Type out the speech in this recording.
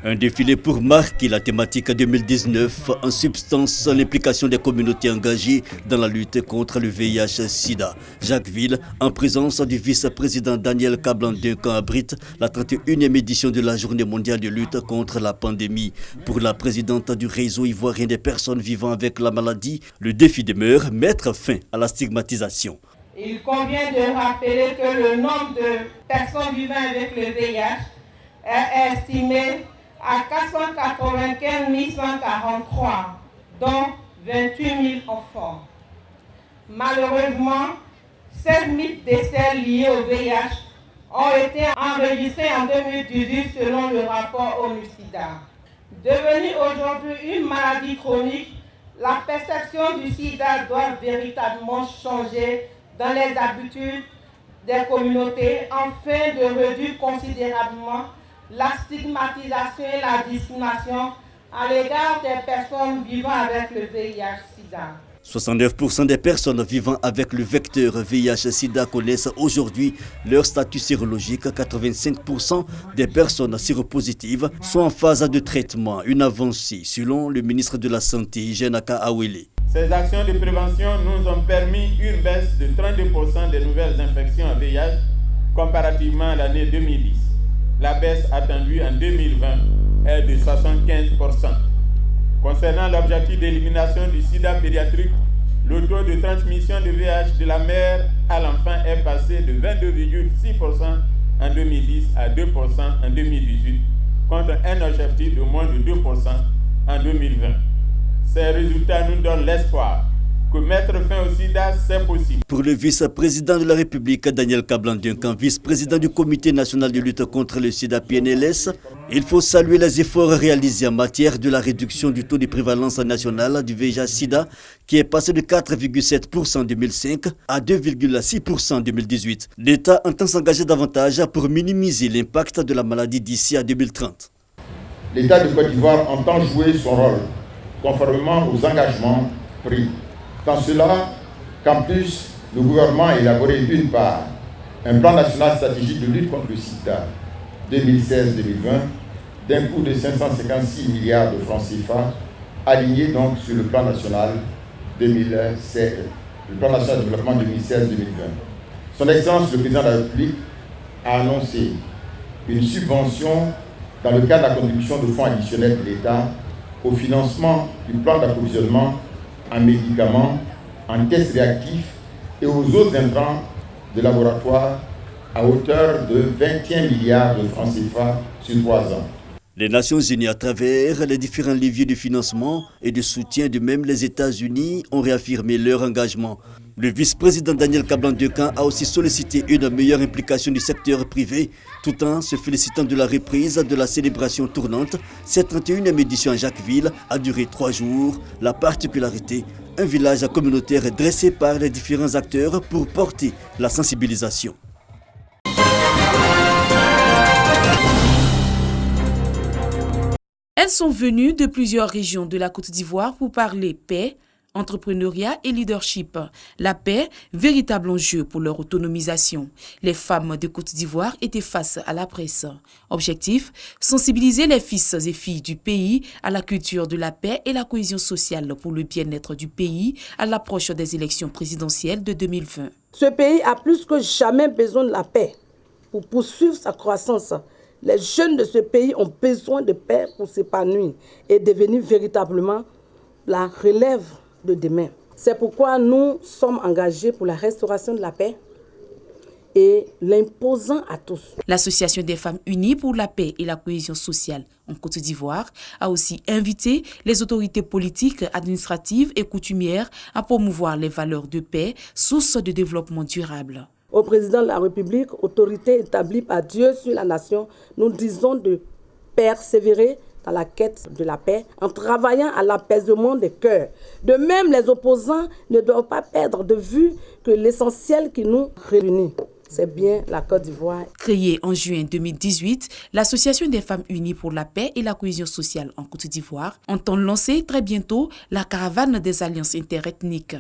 Un défilé pour marquer la thématique 2019, en substance l'implication des communautés engagées dans la lutte contre le VIH-Sida. Jacquesville, en présence du vice-président Daniel Kablan-Duncan, abrite la 31e édition de la Journée mondiale de lutte contre la pandémie. Pour la présidente du réseau ivoirien des personnes vivant avec la maladie, le défi demeure mettre fin à la stigmatisation. Il convient de rappeler que le nombre de personnes vivant avec le VIH est estimé à 495 143, dont 28 000 enfants. Malheureusement, 16 000 décès liés au VIH ont été enregistrés en 2018 selon le rapport ONU-SIDA. Devenue aujourd'hui une maladie chronique, la perception du sida doit véritablement changer dans les habitudes des communautés afin de réduire considérablement la stigmatisation et la discrimination à l'égard des personnes vivant avec le VIH-Sida. 69% des personnes vivant avec le vecteur VIH-Sida connaissent aujourd'hui leur statut sérologique. 85% des personnes séropositives sont en phase de traitement, une avancée selon le ministre de la Santé, Jenaka Awele. Ces actions de prévention nous ont permis une baisse de 32% des nouvelles infections à VIH comparativement à l'année 2010. La baisse attendue en 2020 est de 75%. Concernant l'objectif d'élimination du sida pédiatrique, le taux de transmission de VIH de la mère à l'enfant est passé de 22,6% en 2010 à 2% en 2018, contre un objectif de moins de 2% en 2020. Ces résultats nous donnent l'espoir que mettre fin au sida, c'est possible. Pour le vice-président de la République, Daniel Kablan-Duncan, vice-président du Comité national de lutte contre le sida PNLS, il faut saluer les efforts réalisés en matière de la réduction du taux de prévalence nationale du VIH-Sida, qui est passé de 4,7% en 2005 à 2,6% en 2018. L'État entend s'engager davantage pour minimiser l'impact de la maladie d'ici à 2030. L'État de Côte d'Ivoire entend jouer son rôle, conformément aux engagements pris. Tant cela qu'en plus, le gouvernement a élaboré d'une part un plan national stratégique de lutte contre le sida 2016-2020 d'un coût de 556 milliards de francs CFA, aligné donc sur le plan national 2016, le plan national de développement 2016-2020. Son Excellence le Président de la République a annoncé une subvention dans le cadre de la contribution de fonds additionnels de l'État au financement du plan d'approvisionnement en médicaments, en tests réactifs et aux autres intrants de laboratoire à hauteur de 21 milliards de francs CFA sur 3 ans. Les Nations Unies, à travers les différents leviers de financement et de soutien, de même les États-Unis, ont réaffirmé leur engagement. Le vice-président Daniel Kablan-Duncan a aussi sollicité une meilleure implication du secteur privé, tout en se félicitant de la reprise de la célébration tournante. Cette 31e édition à Jacquesville a duré 3 jours. La particularité, un village communautaire dressé par les différents acteurs pour porter la sensibilisation. Elles sont venues de plusieurs régions de la Côte d'Ivoire pour parler paix, entrepreneuriat et leadership. La paix, véritable enjeu pour leur autonomisation. Les femmes de Côte d'Ivoire étaient face à la presse. Objectif, sensibiliser les fils et filles du pays à la culture de la paix et la cohésion sociale pour le bien-être du pays à l'approche des élections présidentielles de 2020. Ce pays a plus que jamais besoin de la paix pour poursuivre sa croissance. Les jeunes de ce pays ont besoin de paix pour s'épanouir et devenir véritablement la relève de demain. C'est pourquoi nous sommes engagés pour la restauration de la paix et l'imposant à tous. L'Association des femmes unies pour la paix et la cohésion sociale en Côte d'Ivoire a aussi invité les autorités politiques, administratives et coutumières à promouvoir les valeurs de paix, source de développement durable. Au président de la République, autorité établie par Dieu sur la nation, nous disons de persévérer dans la quête de la paix en travaillant à l'apaisement des cœurs. De même, les opposants ne doivent pas perdre de vue que l'essentiel qui nous réunit, c'est bien la Côte d'Ivoire. Créée en juin 2018, l'Association des femmes unies pour la paix et la cohésion sociale en Côte d'Ivoire entend lancer très bientôt la caravane des alliances interethniques.